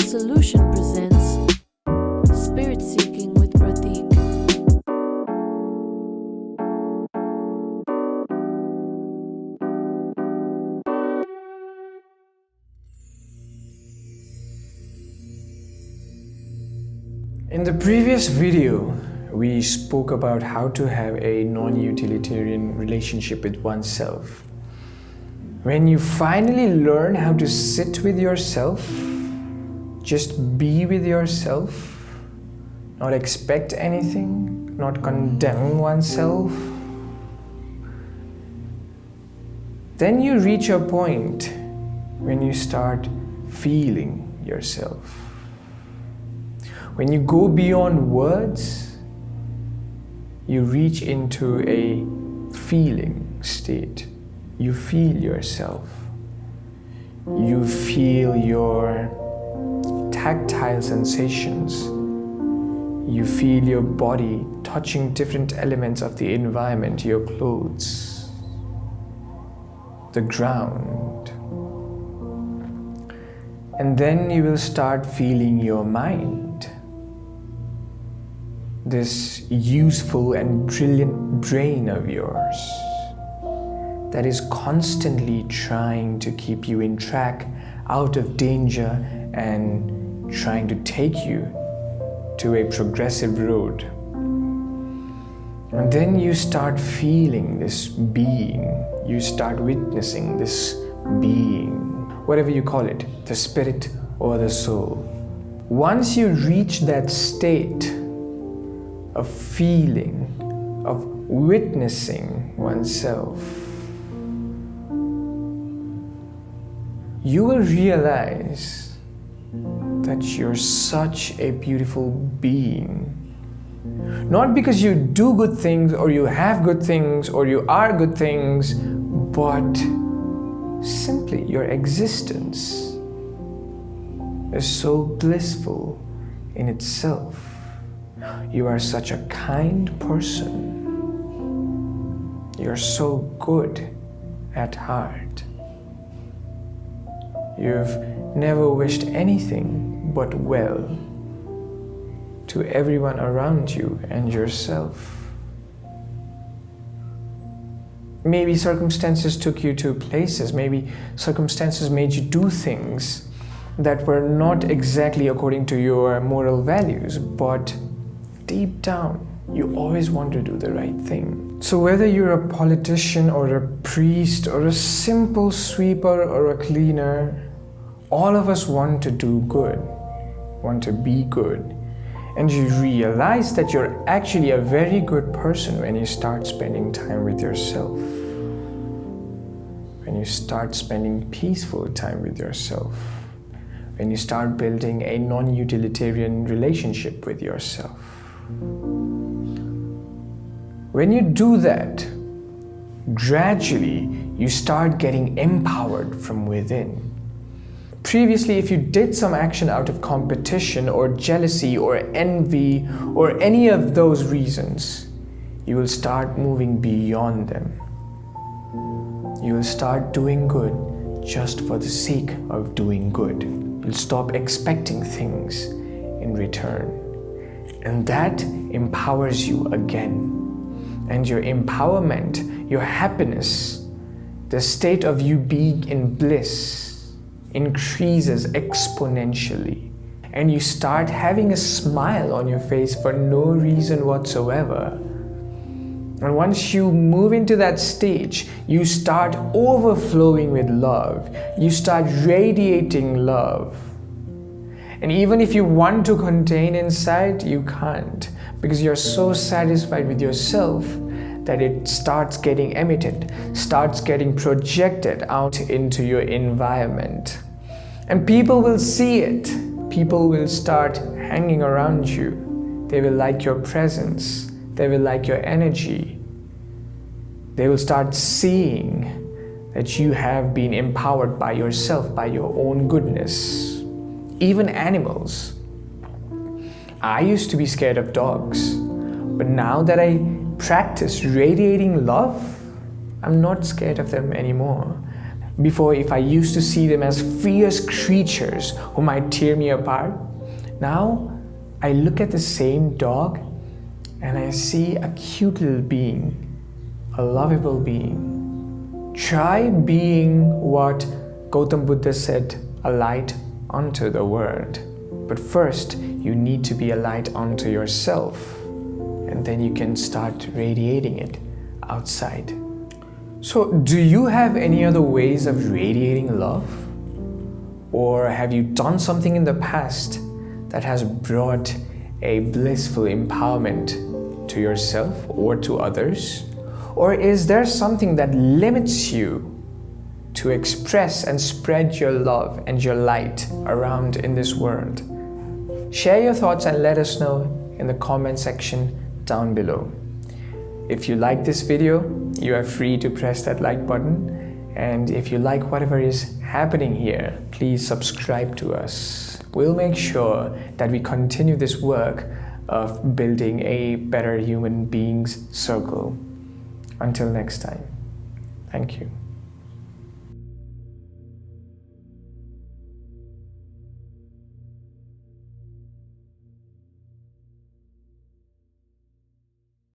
Solution presents Spirit Seeking with Pratick. In the previous video, we spoke about how to have a non-utilitarian relationship with oneself. When you finally learn how to sit with yourself, just be with yourself, not expect anything, not condemn oneself, then you reach a point when you start feeling yourself. When you go beyond words, you reach into a feeling state. You feel yourself. You feel your tactile sensations. You feel your body touching different elements of the environment, your clothes, the ground. And then you will start feeling your mind. This useful and brilliant brain of yours that is constantly trying to keep you in track, out of danger, and trying to take you to a progressive road. And then you start feeling this being, you start witnessing this being, whatever you call it, the spirit or the soul. Once you reach that state of feeling, of witnessing oneself, you will realize that you're such a beautiful being. Not because you do good things or you have good things or you are good things, but simply your existence is so blissful in itself. You are such a kind person. You're so good at heart. You've never wished anything but well to everyone around you and yourself. Maybe circumstances took you to places, maybe circumstances made you do things that were not exactly according to your moral values, but deep down, you always want to do the right thing. So whether you're a politician or a priest or a simple sweeper or a cleaner, all of us want to do good, want to be good. And you realize that you're actually a very good person when you start spending time with yourself. When you start spending peaceful time with yourself. When you start building a non-utilitarian relationship with yourself. When you do that, gradually you start getting empowered from within. Previously, if you did some action out of competition or jealousy or envy or any of those reasons, you will start moving beyond them. You will start doing good just for the sake of doing good. You'll stop expecting things in return. And that empowers you again. And your empowerment, your happiness, the state of you being in bliss increases exponentially. And you start having a smile on your face for no reason whatsoever. And once you move into that stage, you start overflowing with love. You start radiating love. And even if you want to contain inside, you can't, because you're so satisfied with yourself that it starts getting emitted, starts getting projected out into your environment. And people will see it. People will start hanging around you. They will like your presence. They will like your energy. They will start seeing that you have been empowered by yourself, by your own goodness. Even animals. I used to be scared of dogs, but now that I practice radiating love, I'm not scared of them anymore. Before, if I used to see them as fierce creatures who might tear me apart, now I look at the same dog and I see a cute little being, a lovable being. Try being what Gautam Buddha said, a light unto the world. But first, you need to be a light unto yourself, and then you can start radiating it outside. So, do you have any other ways of radiating love? Or have you done something in the past that has brought a blissful empowerment to yourself or to others? Or is there something that limits you to express and spread your love and your light around in this world? Share your thoughts and let us know in the comment section down below. If you like this video, you are free to press that like button. And if you like whatever is happening here, please subscribe to us. We'll make sure that we continue this work of building a better human beings circle. Until next time, thank you.